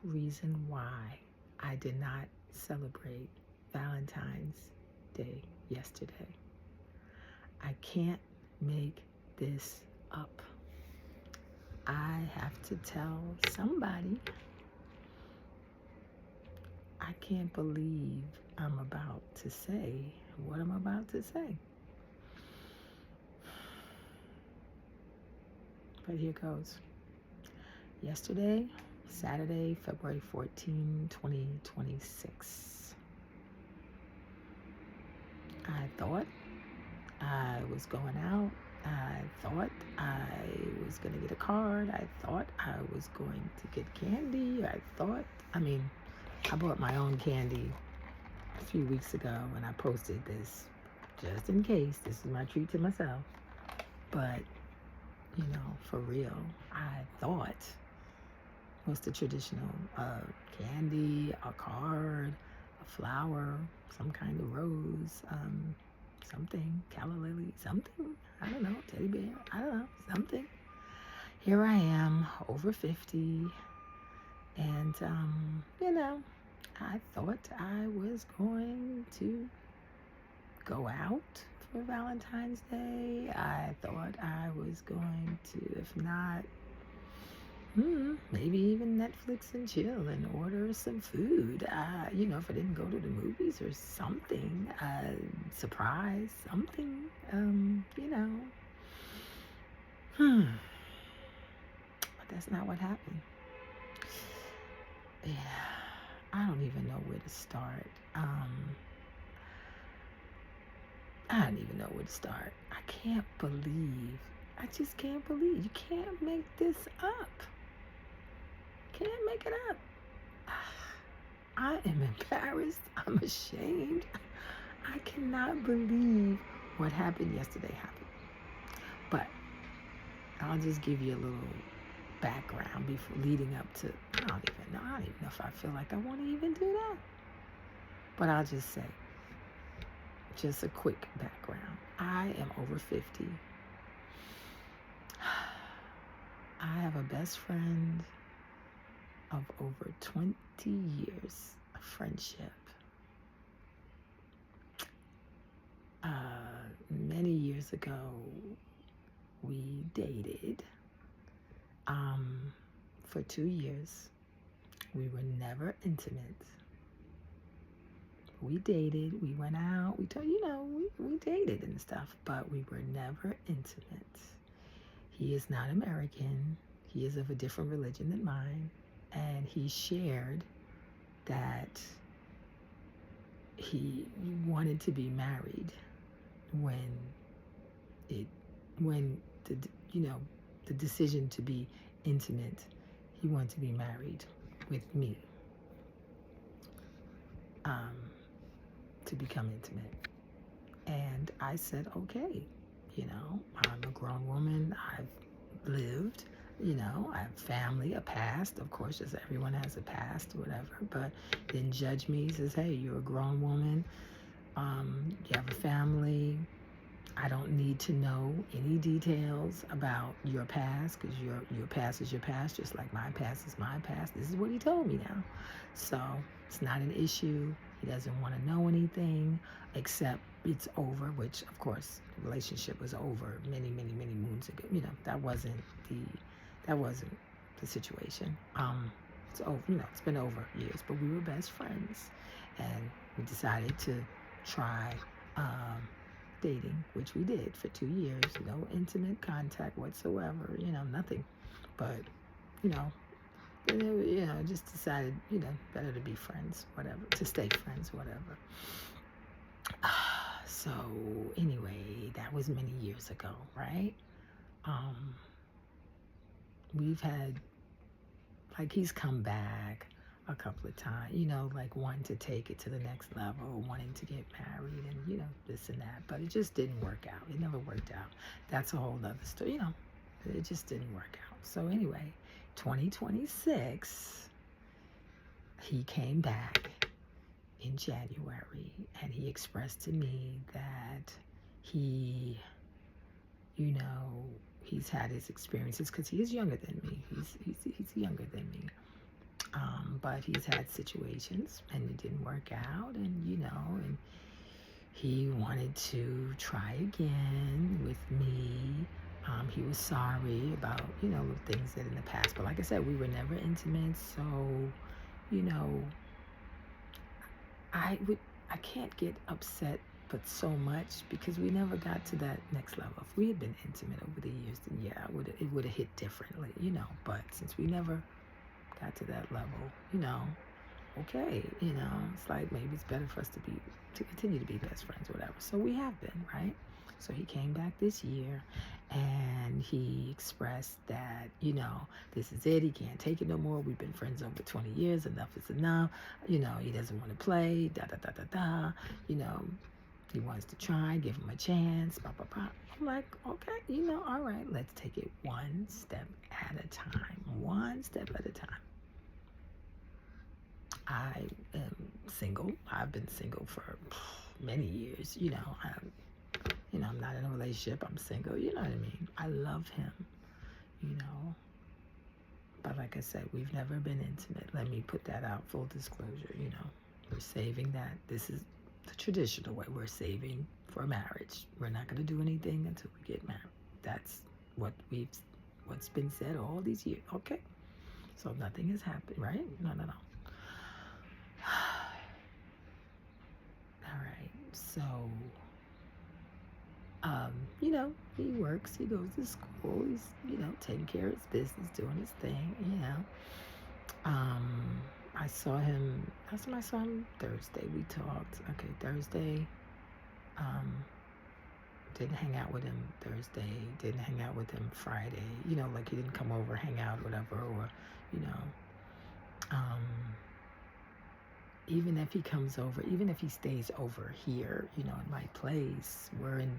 reason why I did not celebrate Valentine's Day yesterday. I can't make this up. I have to tell somebody. I can't believe I'm about to say what I'm about to say. But here goes. Yesterday, Saturday, February 14, 2026. I thought I was going out. I thought I was going to get a card. I thought I was going to get candy. I bought my own candy a few weeks ago and I posted this just in case. This is my treat to myself. But, for real, I thought was the traditional candy, a card, a flower, some kind of rose, something, calla lily, something, I don't know, teddy bear, I don't know, something. Here I am, over 50, and, I thought I was going to go out for Valentine's Day. I thought I was going to, if not, maybe even Netflix and chill and order some food. If I didn't go to the movies or something, surprise, something, But that's not what happened. Yeah, I don't even know where to start. I don't even know where to start. I just can't believe. You can't make this up. Can't make it up. I am embarrassed. I'm ashamed. I cannot believe what happened yesterday happened. But I'll just give you a little background before leading up to, I don't even know if I feel like I want to even do that. But I'll just say, just a quick background. I am over 50. I have a best friend of over 20 years of friendship. Many years ago, we dated for 2 years. We were never intimate. We dated, we went out, we dated and stuff, but we were never intimate. He is not American. He is of a different religion than mine. And he shared that he wanted to be married when the decision to be intimate, he wanted to be married with me, to become intimate. And I said, okay, I'm a grown woman. I've lived, I have family, a past, of course, just everyone has a past or whatever, but didn't judge me. He says, hey, you're a grown woman. You have a family. I don't need to know any details about your past, because your past is your past, just like my past is my past. This is what he told me now. So it's not an issue. He doesn't want to know anything except it's over, which, of course, the relationship was over many, many, many moons ago. That wasn't the situation. It's over. It's been over years, but we were best friends, and we decided to try dating, which we did for 2 years. No intimate contact whatsoever. Nothing. But just decided, better to be friends, whatever, to stay friends, whatever. So anyway, that was many years ago, right? We've had, he's come back a couple of times, wanting to take it to the next level, wanting to get married and, this and that, but it just didn't work out. It never worked out. That's a whole other story, it just didn't work out. So anyway, 2026, he came back in January and he expressed to me that he, he's had his experiences, because he is younger than me. He's younger than me. But he's had situations and it didn't work out, and he wanted to try again with me. He was sorry about, the things that in the past. But like I said, we were never intimate. So, you know, I would, I can't get upset, but so much because we never got to that next level. If we had been intimate over the years, then yeah, it would have hit differently, But since we never got to that level, okay, it's like maybe it's better for us to continue to be best friends or whatever. So we have been, right? So he came back this year and he expressed that, this is it. He can't take it no more. We've been friends over 20 years. Enough is enough. He doesn't want to play, da, da, da, da, da. He wants to try, give him a chance, blah, blah, blah. I'm like, okay, all right, let's take it one step at a time. One step at a time. I am single. I've been single for many years. I'm not in a relationship. I'm single. You know what I mean? I love him, you know. But like I said, we've never been intimate. Let me put that out, full disclosure, We're saving that. This is the traditional way. We're saving for marriage. We're not going to do anything until we get married. That's what's been said all these years. Okay? So nothing has happened, right? No. All right. So, he works, he goes to school, he's, taking care of his business, doing his thing. I saw him, last time I saw him Thursday, we talked. Okay, Thursday, didn't hang out with him Thursday, didn't hang out with him Friday, like he didn't come over, hang out, whatever, or, even if he comes over, even if he stays over here, in my place, we're in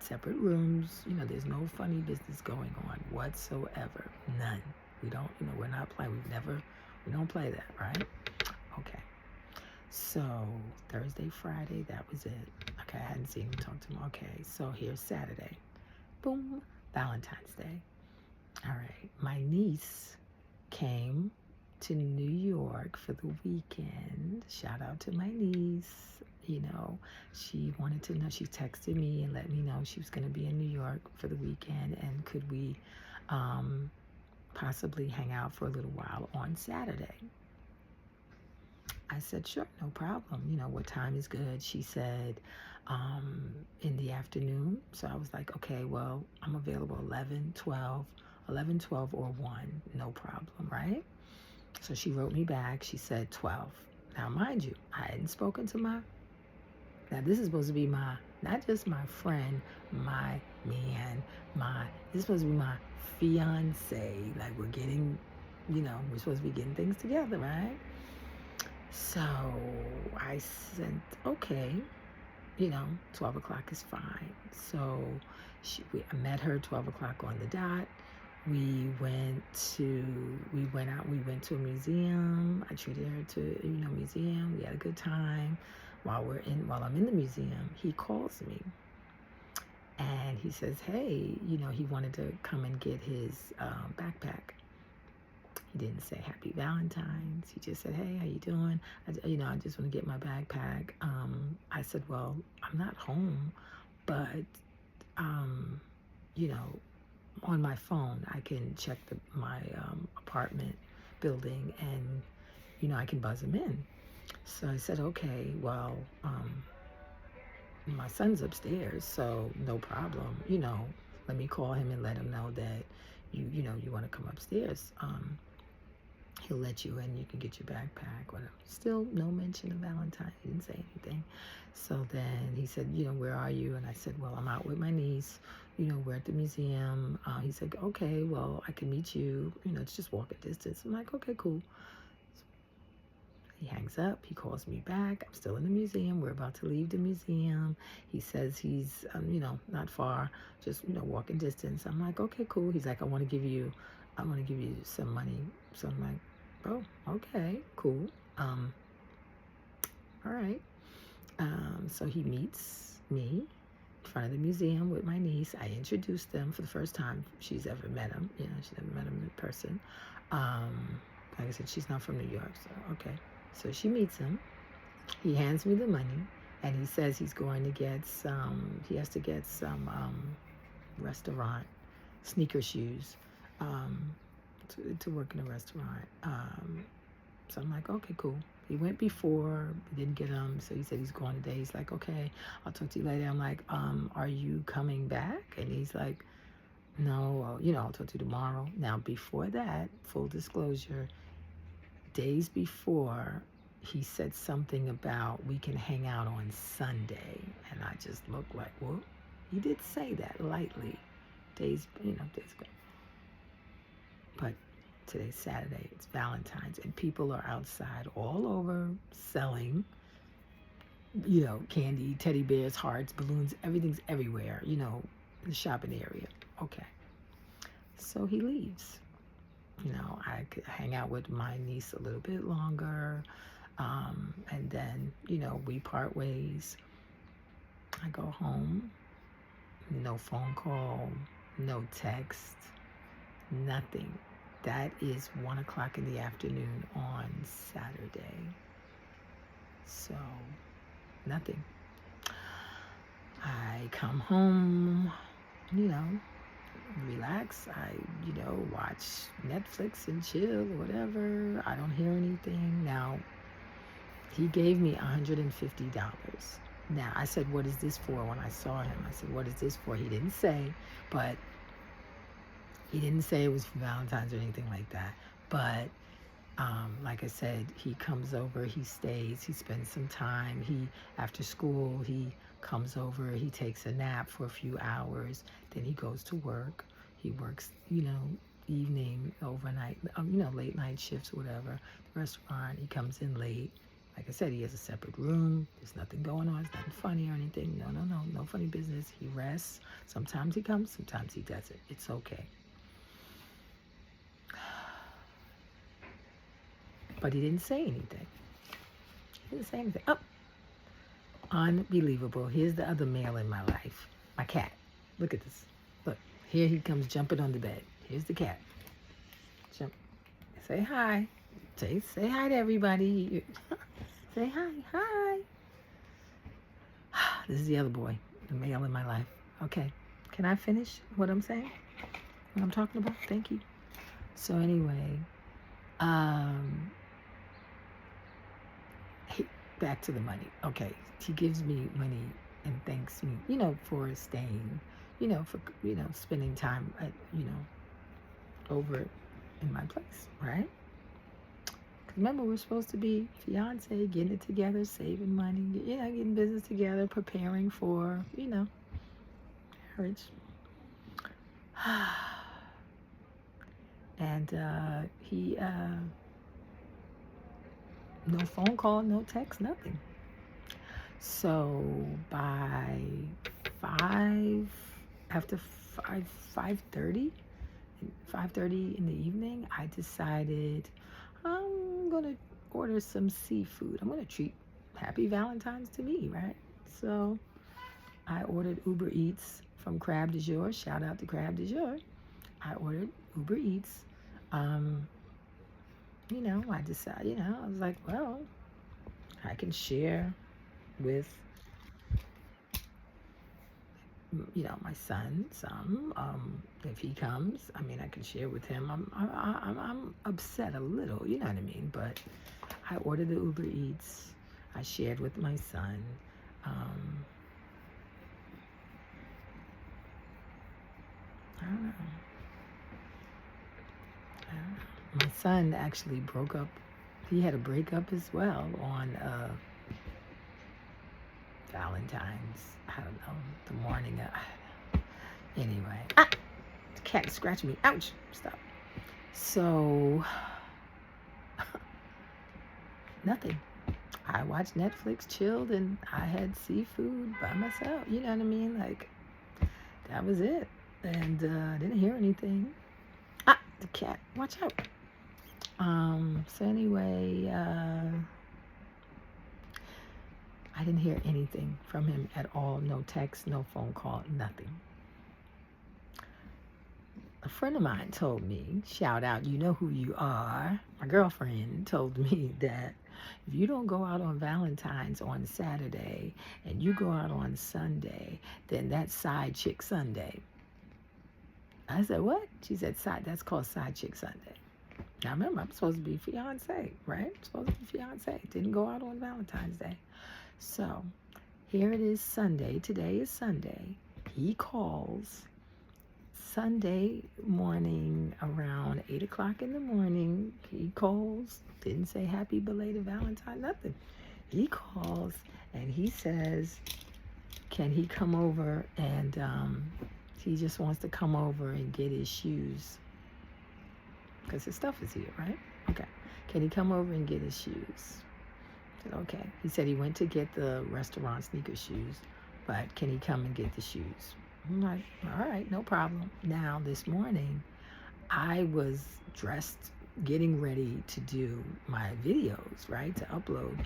separate rooms. There's no funny business going on whatsoever. None. We don't, we're not playing. We don't play that, right? Okay. So Thursday, Friday, that was it. Okay, I hadn't seen him, talk to him. Okay, so here's Saturday. Boom, Valentine's Day. All right, my niece came to New York for the weekend. Shout out to my niece. She wanted to know, she texted me and let me know she was going to be in New York for the weekend and could we possibly hang out for a little while on Saturday. I said, sure, no problem. What time is good? She said, in the afternoon. So I was like, okay, well, I'm available 11, 12, or 1, no problem, right? So she wrote me back. She said 12. Now, mind you, I hadn't spoken to now this is supposed to be not just my friend, my man, this is supposed to be my fiance. Like we're getting, we're supposed to be getting things together, right? So I said, okay, 12 o'clock is fine. So I met her 12 o'clock on the dot. We went out, we went to a museum. I treated her to, museum. We had a good time. While I'm in the museum, he calls me and he says, hey, he wanted to come and get his backpack. He didn't say happy Valentines. He just said, hey, how you doing? I just want to get my backpack. I said, well, I'm not home, but, on my phone, I can check my apartment building and, I can buzz him in. So I said, okay, well, my son's upstairs, so no problem. Let me call him and let him know that you want to come upstairs. He'll let you in, you can get your backpack, whatever. Still no mention of Valentine. He didn't say anything. So then he said, where are you? And I said, well, I'm out with my niece. We're at the museum. He said, okay, well, I can meet you. It's just walking distance. I'm like, okay, cool. He hangs up. He calls me back. I'm still in the museum. We're about to leave the museum. He says he's, not far, just, walking distance. I'm like, okay, cool. He's like, I want to give you some money. So I'm like, oh, okay, cool. All right. So he meets me in front of the museum with my niece. I introduced them for the first time. She's ever met him. She's never met him in person. Like I said, she's not from New York, so okay. So she meets him. He hands me the money, and he says he's going to get some. He has to get some restaurant sneaker shoes um, to work in a restaurant. So I'm like, okay, cool. He went before, didn't get them, so he said he's going today. He's like, okay, I'll talk to you later. I'm like, are you coming back? And he's like, no, I'll talk to you tomorrow. Now, before that, full disclosure, days before, he said something about we can hang out on Sunday. And I just looked like, well, he did say that lightly. Days ago. But today's Saturday, it's Valentine's, and people are outside all over selling, candy, teddy bears, hearts, balloons, everything's everywhere, the shopping area. Okay. So he leaves. I could hang out with my niece a little bit longer. And then, we part ways. I go home. No phone call, no text, nothing. That is 1 o'clock in the afternoon on Saturday. So, nothing. I come home, relax. I, watch Netflix and chill or whatever. I don't hear anything. Now, he gave me $150. Now, I said, what is this for when I saw him? I said, what is this for? He didn't say, but he didn't say it was for Valentine's or anything like that. But like I said, he comes over, he stays, he spends some time. After school, he comes over, he takes a nap for a few hours. Then he goes to work. He works, evening, overnight, late night shifts, whatever. The restaurant, he comes in late. Like I said, he has a separate room. There's nothing going on. It's nothing funny or anything. No funny business. He rests. Sometimes he comes, sometimes he doesn't. It's okay. But he didn't say anything. Oh, unbelievable. Here's the other male in my life. My cat. Look at this. Look, here he comes jumping on the bed. Here's the cat. Jump. Say hi. Say hi to everybody. Say hi. Hi. This is the other boy, the male in my life. Okay. Can I finish what I'm saying? What I'm talking about? Thank you. So anyway, back to the money. Okay. He gives me money and thanks me, for staying, for, spending time at, over in my place, right? Because remember, we're supposed to be fiance, getting it together, saving money, getting business together, preparing for, marriage. And he, no phone call, no text, nothing. So by 5:30 in the evening, I decided I'm going to order some seafood. I'm going to treat Happy Valentine's to me, right? So I ordered Uber Eats from Crab du Jour. Shout out to Crab du Jour. I ordered Uber Eats. I decided, I was like, well, I can share with, my son some. If he comes, I can share with him. I'm upset a little, you know what I mean? But I ordered the Uber Eats. I shared with my son. I don't know. My son actually broke up. He had a breakup as well on Valentine's. I don't know, the morning of. Anyway, the cat scratched me. Ouch! Stop. So nothing. I watched Netflix, chilled, and I had seafood by myself. You know what I mean? Like, that was it. And I didn't hear anything. The cat. Watch out. So anyway, I didn't hear anything from him at all. No text, no phone call, nothing. friend of mine told me, shout out, you know who you are. My girlfriend told me that if you don't go out on Valentine's on Saturday and you go out on Sunday, then that's Side Chick Sunday. I said, what? She said, that's called Side Chick Sunday. Now remember, I'm supposed to be fiance, right? I'm supposed to be fiance. Didn't go out on Valentine's Day. So here it is Sunday. Today is Sunday. He calls Sunday morning around 8 o'clock in the morning. He calls, didn't say happy belated Valentine, nothing. He calls and he says, can he come over and he just wants to come over and get his shoes because his stuff is here, right? Okay. Can he come over and get his shoes? I said, okay. He said he went to get the restaurant sneaker shoes, but can he come and get the shoes? I'm like, all right, no problem. Now, this morning, I was dressed, getting ready to do my videos, right, to upload.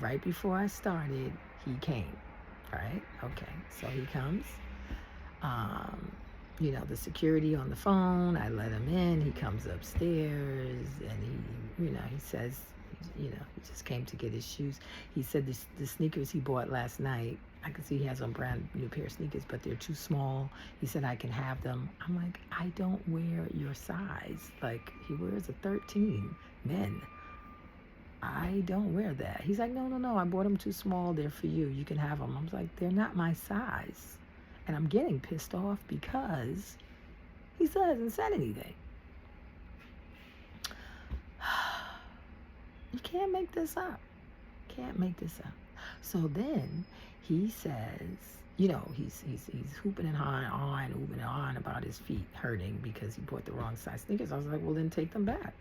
Right before I started, he came, right? Okay, so he comes. You know, the security on the phone, I let him in. He comes upstairs and he says, he just came to get his shoes. He said the sneakers he bought last night, I can see he has a brand new pair of sneakers, but they're too small. He said, I can have them. I'm like, I don't wear your size. Like, he wears a 13, men. I don't wear that. He's like, no, I bought them too small. They're for you. You can have them. I was like, they're not my size. And I'm getting pissed off because he still hasn't said anything. You can't make this up. Can't make this up. So then he says, he's hooping and on about his feet hurting because he bought the wrong size sneakers. I was like, well, then take them back.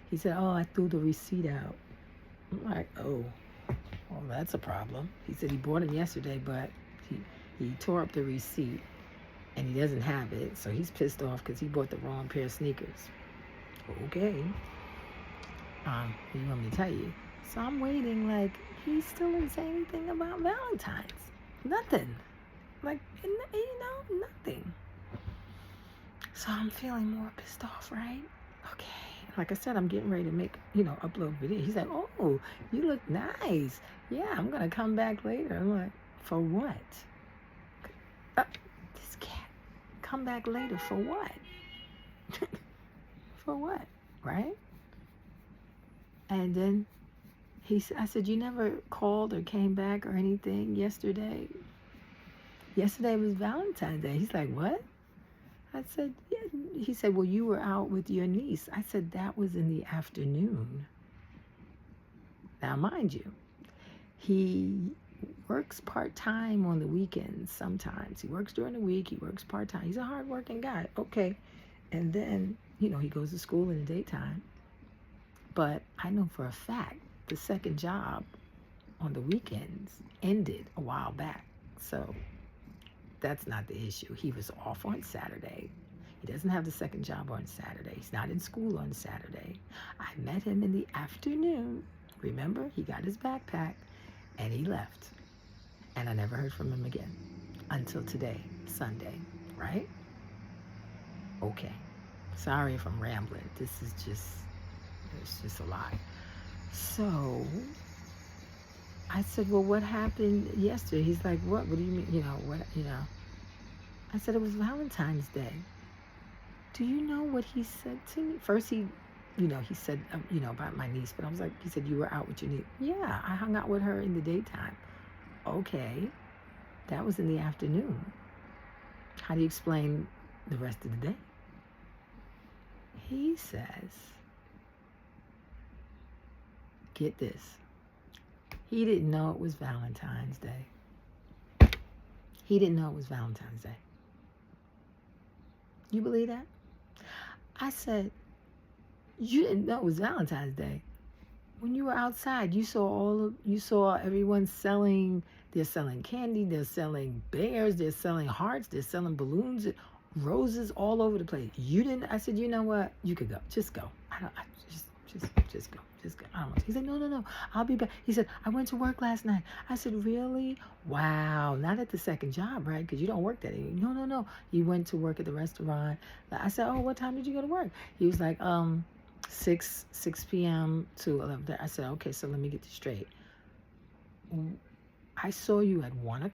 He said, oh, I threw the receipt out. I'm like, oh, well, that's a problem. He said he bought them yesterday, but he tore up the receipt and he doesn't have it, so he's pissed off because he bought the wrong pair of sneakers. Okay. You want me to tell you? So I'm waiting, like, he still didn't say anything about Valentine's. Nothing. Like, nothing. So I'm feeling more pissed off, right? Okay. Like I said, I'm getting ready to make, upload video. He's like, oh, you look nice. Yeah, I'm going to come back later. I'm like, for what? This cat. Come back later for what? For what? Right? And then I said, you never called or came back or anything yesterday? Yesterday was Valentine's Day. He's like, what? I said, yeah. He said, well, you were out with your niece. I said, that was in the afternoon. Now, mind you, he works part-time on the weekends sometimes. He works during the week. He works part-time. He's a hard-working guy. Okay. And then, he goes to school in the daytime. But I know for a fact the second job on the weekends ended a while back. So that's not the issue. He was off on Saturday. He doesn't have the second job on Saturday. He's not in school on Saturday. I met him in the afternoon. Remember, he got his backpack and he left. And I never heard from him again until today, Sunday, right? Okay. Sorry if I'm rambling. It's just a lot. So I said, well, what happened yesterday? He's like, what? What do you mean? I said, it was Valentine's Day. Do you know what he said to me? First, he said, about my niece. But I was like, he said, you were out with your niece. Yeah, I hung out with her in the daytime. Okay. That was in the afternoon. How do you explain the rest of the day? He says, get this. He didn't know it was Valentine's Day. He didn't know it was Valentine's Day. You believe that? I said, you didn't know it was Valentine's Day. When you were outside, you saw everyone selling. They're selling candy. They're selling bears. They're selling hearts. They're selling balloons, roses all over the place. You didn't. I said, you know what? You could go. Just go. Just go. Just go. I don't want to. He said, no, no, no. I'll be back. He said, I went to work last night. I said, really? Wow. Not at the second job, right? Because you don't work that. No, no, no. You went to work at the restaurant. I said, oh, what time did you go to work? He was like, 6 p.m. to 11. I said, okay, so let me get this straight. I saw you at 1 o'clock.